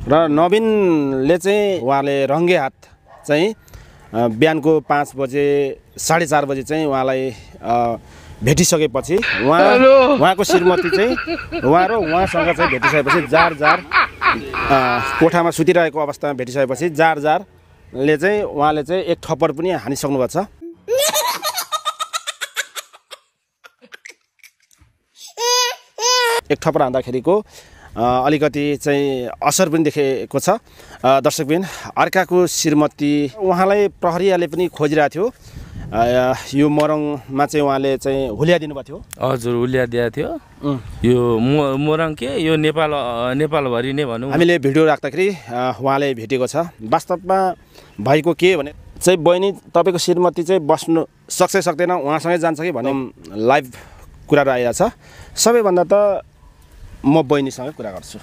र नवीनले चाहिँ उहाँले रङ्गे हात चाहिँ बिहानको 5 बजे 4:30 बजे चाहिँ उहाँलाई भेटिसकेपछि उहाँको श्रीमती चाहिँ उहाँ र उहाँसँग चाहिँ भेटिसकेपछि जार कोठामा सुतिरहेको अवस्थामा भेटिसकेपछि जारले चाहिँ उहाँले चाहिँ एक थप्पड पनि हानिसक्नु भएको छ। एक थप्पड हान्दाखेरिको अलिकति चाहिँ असर पनि देखेको छ। दर्शकबिन अर्काको श्रीमती उहाँलाई प्रहरीले पनि खोजिरहेको थियो। यो मोरङमा चाहिँ उहाँले चाहिँ हुलिया दिनुभएको थियो। हजुर हुलिया दिएको थियो। यो मोरङ के यो नेपालभरि नै भनौँ। हामीले भिडियो राख्दाखेरि उहाँले भेटेको छ। वास्तवमा भएको के भने चाहिँ बहिनी तपाईँको श्रीमती चाहिँ बस्नु सक्छ सक्दैन उहाँसँगै जान्छ कि भन्ने लाइभ कुराहरू आइरहेको छ। सबैभन्दा त म बहिनीसँग कुरा गर्छु।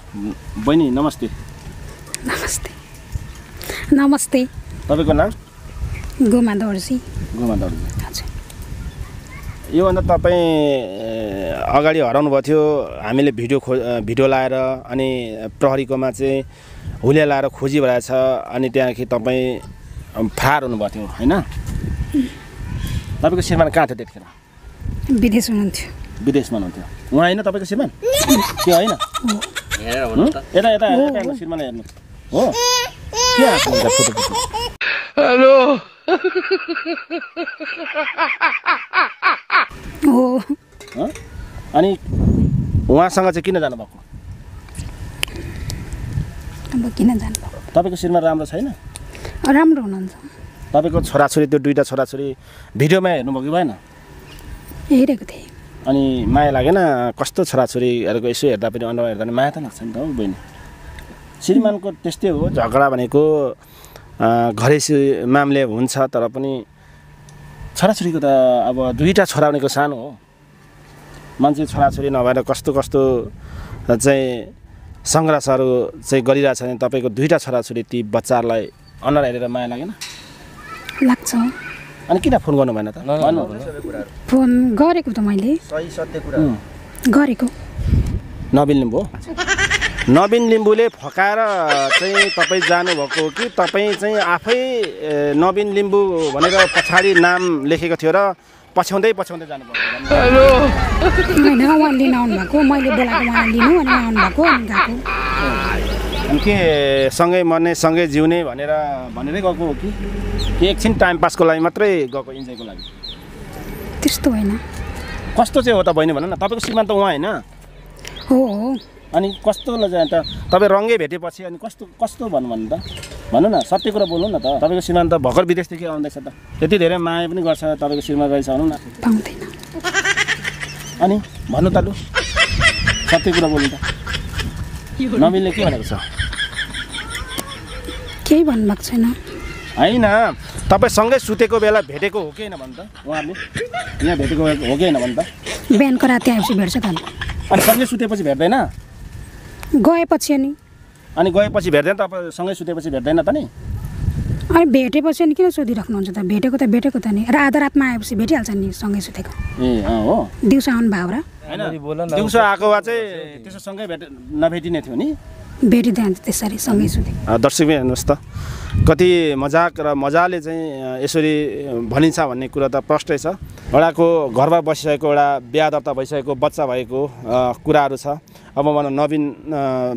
बहिनी नमस्ते। नमस्ते। नमस्ते। तपाईँको नाम? गोमा दर्जी। गोमा दर्जी। हजुर। योभन्दा तपाईँ अगाडि हराउनु भएको थियो। हामीले भिडियो लाएर अनि प्रहरीकोमा चाहिँ हुलिया लाएर खोजी भइरहेछ। अनि त्यहाँदेखि तपाईँ फरार हुनुभएको थियो होइन? तपाईँको श्रीमान कहाँ थियो त्यतिखेर? विदेश हुनुहुन्थ्यो। विदेशमा हुनुहुन्थ्यो। उहाँ होइन तपाईँको श्रीमान? के होइन? यता यता हेर्नु श्रीमान हेर्नु हो के आएको हुन्छ फोटो फोटो। हेलो हो। अनि उहाँसँग चाहिँ किन जानुभएको? अब किन जानुभएको? तपाईँको श्रीमान राम्रो छैन? राम्रो हुनुहुन्छ। तपाईँको छोराछोरी त्यो 2टा छोराछोरी भिडियोमा हेर्नुभयो कि भएन? हेरेको थिएँ। अनि माया लागेन? कस्तो छोराछोरीहरूको यसो हेर्दा पनि अनुहार हेर्दा पनि माया त लाग्छ नि त हौ बहिनी। श्रीमानको त्यस्तै हो। झगडा भनेको घरेसी मामले हुन्छ तर पनि छोराछोरीको त अब 2टा छोरा भनेको सानो हो। मान्छे छोराछोरी नभएर कस्तो कस्तो चाहिँ सङ्घर्षहरू चाहिँ गरिरहेछ भने तपाईँको 2टा छोराछोरी ती बच्चाहरूलाई अनुहार हेरेर माया लागेन? लाग्छ। अनि किन फोन गर्नु भएन त? फोन गरेको त मैले। सही सत्य कुरा गरेको। नवीन लिम्बू नवीन लिम्बूले फकाएर चाहिँ तपाईँ जानुभएको कि तपाईँ चाहिँ आफै नवीन लिम्बू भनेर पछाडि नाम लेखेको थियो र पछ्याउँदै जानुभएको? होइन उहाँ लिन आउनुभएको। मैले बोलाएको उहाँ लिनु अनि आउनुभएको अनि गएको। अनि के सँगै मर्ने सँगै जिउने भनेरै गएको हो कि एकछिन टाइम पासको लागि मात्रै गएको इन्जोयको लागि? त्यस्तो होइन। कस्तो चाहिँ हो त बहिनी भन्नु न। तपाईँको श्रीमान त उहाँ होइन? हो। अनि कस्तो चाहिँ त तपाईँ रङ्गे भेटेपछि अनि कस्तो भन्नु त भन्नु न। सत्य कुरा बोल्नु न त। तपाईँको श्रीमान त भर्खर विदेशदेखि आउँदैछ त त्यति धेरै माया पनि गर्छ तपाईँको श्रीमान रहेछ भनौँ न। पाउँदैन। अनि भन्नु त लु सत्य कुरा बोल्नु त। नवीनले के भनेको छ? केही भन्नुभएको छैन। होइन तपाईँ सँगै सुतेको बेला भेटेको हो कि होइन भन्नु त? उहाँहरूले यहाँ भेटेको हो कि होइन भन्नु त? बिहानको राति आएपछि भेट्छ त। अनि सँगै सुतेपछि भेट्दैन? गएपछि अनि गएपछि भेट्दैन? तपाईँ सँगै सुतेपछि भेट्दैन त नि? अनि भेटेपछि अनि किन सोधिराख्नुहुन्छ त? भेटेको त नि। र आधा रातमा आएपछि भेटिहाल्छ नि सँगै सुतेको। ए हो। दिउँसो आउनु भयो र? होइन दिउँसो आएको भए चाहिँ त्यसो सँगै नभेटिने थियो नि? भेटिँदैन त्यसरी सँगै सुते। दर्शकले हेर्नुहोस् त कति मजाक र मजाले चाहिँ यसरी भनिन्छ भन्ने कुरा त प्रष्टै छ। एउटाको घरमा बसिसकेको एउटा बिहा दर्ता भइसकेको बच्चा भएको कुराहरू छ। अब म नवीन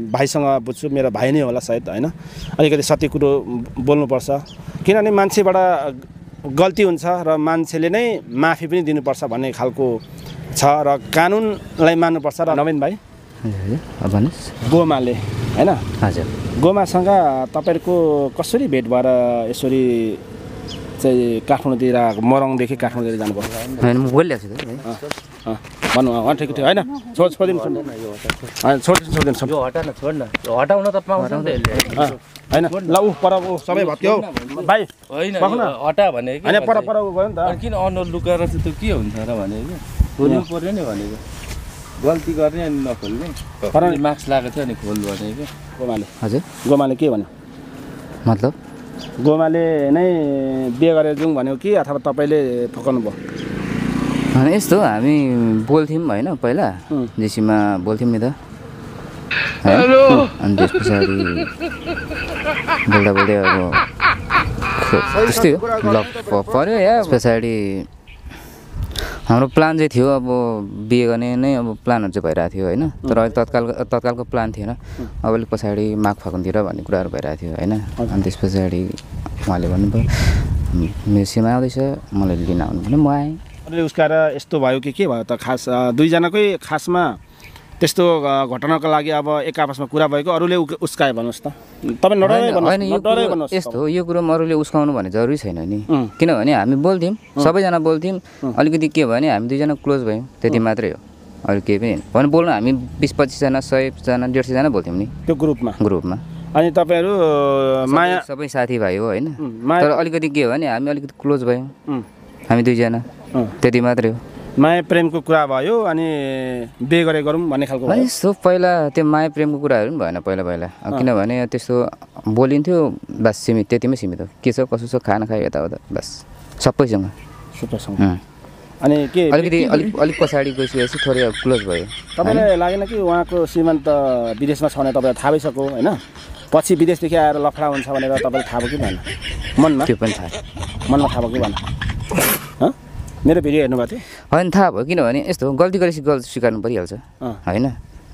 भाइसँग बुझ्छु, मेरो भाइ नै होला सायद होइन। अलिकति सत्य कुरो बोल्नुपर्छ किनभने मान्छेबाट गल्ती हुन्छ र मान्छेले नै माफी पनि दिनुपर्छ भन्ने खालको छ र कानुनलाई मान्नुपर्छ। र नवीन भाइ गोमाले होइन? हजुर। गोमासँग तपाईँहरूको कसरी भेट भएर यसरी चाहिँ काठमाडौँतिर मोरङदेखि काठमाडौँतिर जानुभयो? होइन म बोलिरहेको छु त। भन्नु ठिक थियो होइन? छोडिदिनु हटाउन त पाउँछ होइन? ल ऊ पर ऊ सबै भत्क्यो भाइ होइन हटा भने होइन पर गयो नि त। किन अनुहार लुकाएर चाहिँ त्यो के हुन्छ र भनेको खोल्नु पर्यो नि भनेको। गल्ती गर्ने अनि नखोल्ने। पर मार्क्स लगाएको थियो अनि खोल्नु भनेको गोमाले। हजुर। गोमाले के भन्यो? मतलब गोमाले नै बिहे गरेर जाउँ भन्यो कि अथवा तपाईँले फकाउनु भयो? यस्तो हामी बोल्थ्यौँ होइन पहिला जेसीमा बोल्थ्यौँ नि त। अनि त्यस पछाडि बोल्दा बोल्दै अब त्यस्तै हो लक पऱ्यो या पछाडि हाम्रो प्लान चाहिँ थियो अब बिहे गर्ने नै अब प्लानहरू चाहिँ भइरहेको थियो होइन तर अहिले तत्कालको प्लान थिएन अब अलिक पछाडि माघ फागुनतिर भन्ने कुराहरू भइरहेको थियो होइन अनि त्यस पछाडि उहाँले भन्नुभयो मेरो सीमा आउँदैछ मलाई लिन आउनु भने म आएँ अरूले उस्काएर यस्तो भयो कि के भयो त खास दुईजनाकै खासमा त्यस्तो घटनाको लागि अब एक आपसमा कुरा भएको अरूले उस्कायो भन्नुहोस् त तपाईँ नडराइ भन्नुहोस् यस्तो हो यो कुरो अरूले उस्काउनु भने जरुरी छैन नि किनभने हामी बोल्थ्यौँ सबैजना बोल्थ्यौँ अलिकति के भयो भने हामी दुईजना क्लोज भयौँ त्यति मात्रै हो अरू केही पनि होइन भने बोल्नु हामी 20-25जना 100जना 150जना बोल्थ्यौँ नि त्यो ग्रुपमा अनि तपाईँहरू माया सबै साथीभाइ हो होइन तर अलिकति के हो भने हामी अलिकति क्लोज भयौँ हामी दुईजना त्यति मात्रै हो माया प्रेमको कुरा भयो अनि बिहे गरे गरौँ भन्ने खालको भयो यस्तो पहिला त्यो माया प्रेमको कुराहरू पनि भएन पहिला किनभने त्यस्तो बोलिन्थ्यो बस सीमित त्यतिमै सीमित हो के छ कसो छ खाना खायो यताउता बस सबैसँग अनि के अलिक पछाडि गइसकेपछि थोरै क्लोज भयो तपाईँलाई लागेन कि उहाँको श्रीमान त विदेशमा छ भने तपाईँलाई थाहा भइसक्यो होइन पछि विदेशदेखि आएर लफडा हुन्छ भनेर तपाईँलाई थाहा भयो कि भएन मनमा त्यो पनि थाहा मनमा थाहा भयो कि भएन मेरो भिडियो हेर्नुभएको थियो होइन थाहा भयो किनभने यस्तो गल्ती गरेपछि गल्ती स्वीकार्नु परिहाल्छ होइन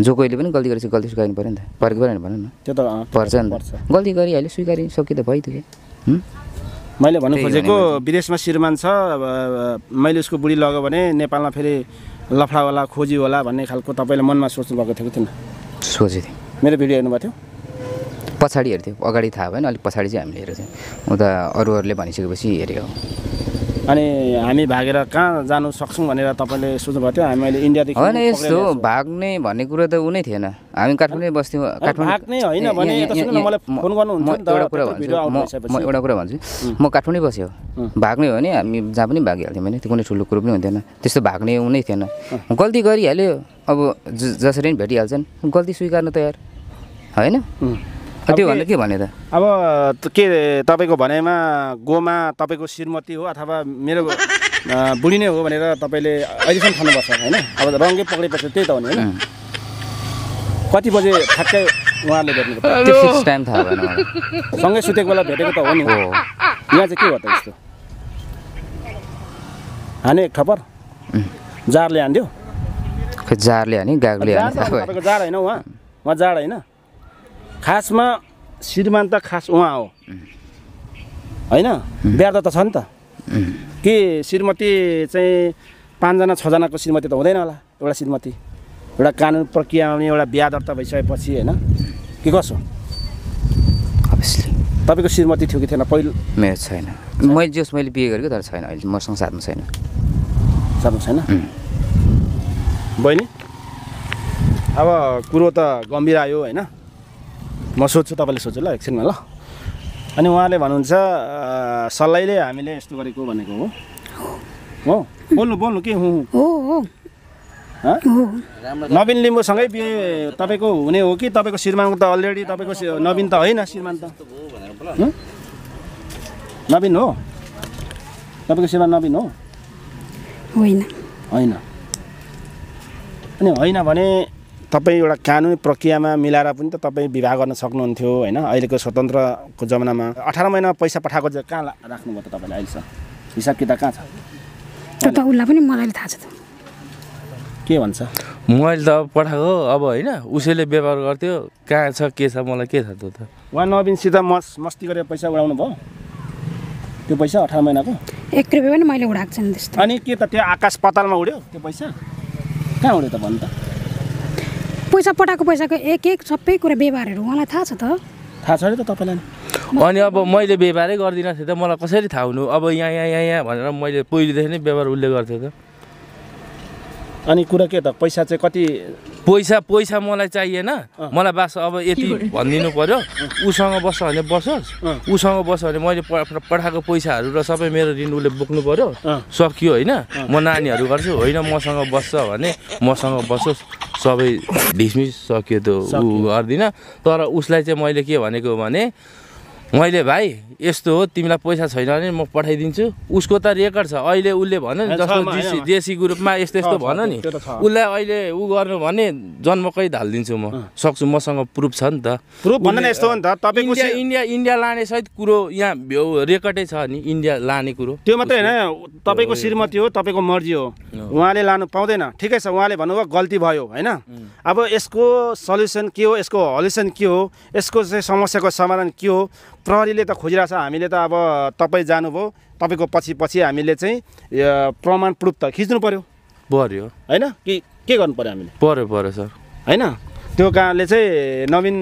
जो कोहीले पनि गल्ती गरेपछि गल्ती स्वीकार्नु पऱ्यो नि त परेको परेन भन न त्यो त पर्छ नि त गल्ती गरिहाल्यो स्वीकारि सक्यो त भइदियो मैले भन्नु खोजेको विदेशमा श्रीमान छ मैले उसको बुढी लग्यो भने नेपालमा फेरि लफडा होला खोजी होला भन्ने खालको तपाईँले मनमा सोच्नु भएको थियो कि थिएन सोचेको थिएँ मेरो भिडियो हेर्नुभएको थियो पछाडि हेर्थ्यो अगाडि थाहा भएन अलिक पछाडि चाहिँ हामीले हेरेको थियौँ उता अरूहरूले भनिसकेपछि हेऱ्यो अनि हामी भागेर कहाँ जानु सक्छौँ भनेर तपाईँले सोच्नुभएको थियो हामीले इन्डियादेखि होइन यस्तो भाग्ने भन्ने कुरो त उ नै थिएन हामी काठमाडौँ बस्थ्यौँ भाग्ने होइन भने मलाई फोन गर्नुहुन्छ नि त एउटा कुरा भन्छु म एउटा कुरा भन्छु म काठमाडौँ बस्यो भाग्ने हो भने हामी जहाँ पनि भागिहाल्थ्यौँ होइन त्यो कुनै ठुलो कुरो पनि हुन्थेन त्यस्तो भाग्ने उ नै थिएन गल्ती गरिहाल्यो अब जसरी पनि भेटिहाल्छन् गल्ती स्वीकार्न तयार होइन त्यो भन्दा के भने त अब के तपाईँको भनाइमा गोमा तपाईँको श्रीमती हो अथवा मेरो बुढी नै हो भनेर तपाईँले अहिलेसम्म ठान्नुपर्छ होइन अब रङ्गै पक्रेपछि त्यही त हो नि होइन कति बजे ठ्याक्कै उहाँले भेट्नु त्यो फिक्स टाइम थाहा भएन मलाई सँगै सुतेको बेला भेटेको त हो नि यहाँ चाहिँ के भयो त यस्तो हाने एक थप्पर जारले हान्थ्यो खै जारले हाने गागले हाने तपाईँको जार होइन उहाँ जाड होइन खासमा श्रीमान त खास उहाँ हो होइन बिहा त छ नि त के श्रीमती चाहिँ 5जना 6जनाको श्रीमती त हुँदैन होला एउटा श्रीमती एउटा कानुन प्रक्रियामा एउटा बिहा दर्ता भइसकेपछि होइन के कसो अभियसली तपाईँको श्रीमती थियो कि थिएन पहिलो मेरो छैन मैले बिहे गरेको तर छैन अहिले मसँग साथमा छैन बहिनी अब कुरो त गम्भीर आयो होइन म सोध्छु तपाईँले सोध्छु ल एकछिनमा ल अनि उहाँले भन्नुहुन्छ सल्लाहले हामीले यस्तो गरेको भनेको हो बोल्नु के हो नवीन लिम्बूसँगै बिहे तपाईँको हुने हो कि तपाईँको श्रीमानको त अलरेडी तपाईँको नवीन त होइन श्रीमान त नवीन हो तपाईँको श्रीमान नवीन हो होइन अनि होइन भने तपाईँ एउटा कानुनी प्रक्रियामा मिलाएर पनि त तपाईँ विवाह गर्न सक्नुहुन्थ्यो होइन अहिलेको स्वतन्त्रको जमानामा 18 महिना पैसा पठाएको चाहिँ कहाँ राख्नुभयो त तपाईँले अहिलेसम्म हिसाब किताब कहाँ छ त्यो त उसलाई पनि मलाई थाहा छ त के भन्छ मैले त पठाएको अब होइन उसैले व्यवहार गर्थ्यो कहाँ छ के छ मलाई के थाहा त्यो त उहाँ नवीनसित मस्ती गरेर पैसा उडाउनु भयो त्यो पैसा 18 महिनाको 1 रुपियाँ पनि मैले उडाएको छैन त्यस्तो अनि के त त्यो आकाश पातालमा उड्यो त्यो पैसा कहाँ उड्यो त भन्नु त पैसा पठाएको पैसाको एक सबै कुरा व्यवहारहरू उहाँलाई थाहा छ त थाहा छ नि त तपाईँलाई अनि अब मैले व्यवहारै गर्दिनँ थिएँ त मलाई कसरी थाहा हुनु अब यहाँ भनेर मैले पहिलेदेखि नै व्यवहार उसले गर्थ्यो त अनि कुरा के त पैसा चाहिँ कति पैसा मलाई चाहिएन मलाई बास अब यति भनिदिनु पर्यो उसँग बस्छ भने बसोस् उसँग बस्छ भने मैले पठाएको पैसाहरू र सबै मेरो ऋण उसले बोक्नु पर्यो सकियो होइन म नानीहरू गर्छु होइन मसँग बस्छ भने मसँग बसोस् सबै ढिसमिस सकियो त्यो ऊ गर्दिनँ तर उसलाई चाहिँ मैले के भनेको भने मैले भाइ यस्तो हो तिमीलाई पैसा छैन भने म पठाइदिन्छु उसको त रेकर्ड छ अहिले उसले भन्यो नि जस्तो देशी ग्रुपमा यस्तो यस्तो भन्यो नि उसलाई अहिले उ गर्नु भने जन्मकै हालिदिन्छु म सक्छु मसँग प्रुफ छ नि त प्रुफ भन्दा नि यस्तो हो नि त तपाईँको इन्डिया लाने सहित कुरो यहाँ रेकर्डै छ नि इन्डिया लाने कुरो त्यो मात्रै होइन तपाईँको श्रीमती हो तपाईँको मर्जी हो उहाँले लानु पाउँदैन ठिकै छ उहाँले भन्नुभयो गल्ती भयो होइन अब यसको सल्युसन के हो यसको हल्युसन के हो यसको चाहिँ समस्याको समाधान के हो प्रहरीले त खोजिरहेछ हामीले त अब तपाईँ जानुभयो तपाईँको पछि हामीले चाहिँ प्रमाण प्रुफ त खिच्नु पर्यो होइन के गर्नु पर्यो हामीले पर्यो सर होइन त्यो कारणले चाहिँ नवीन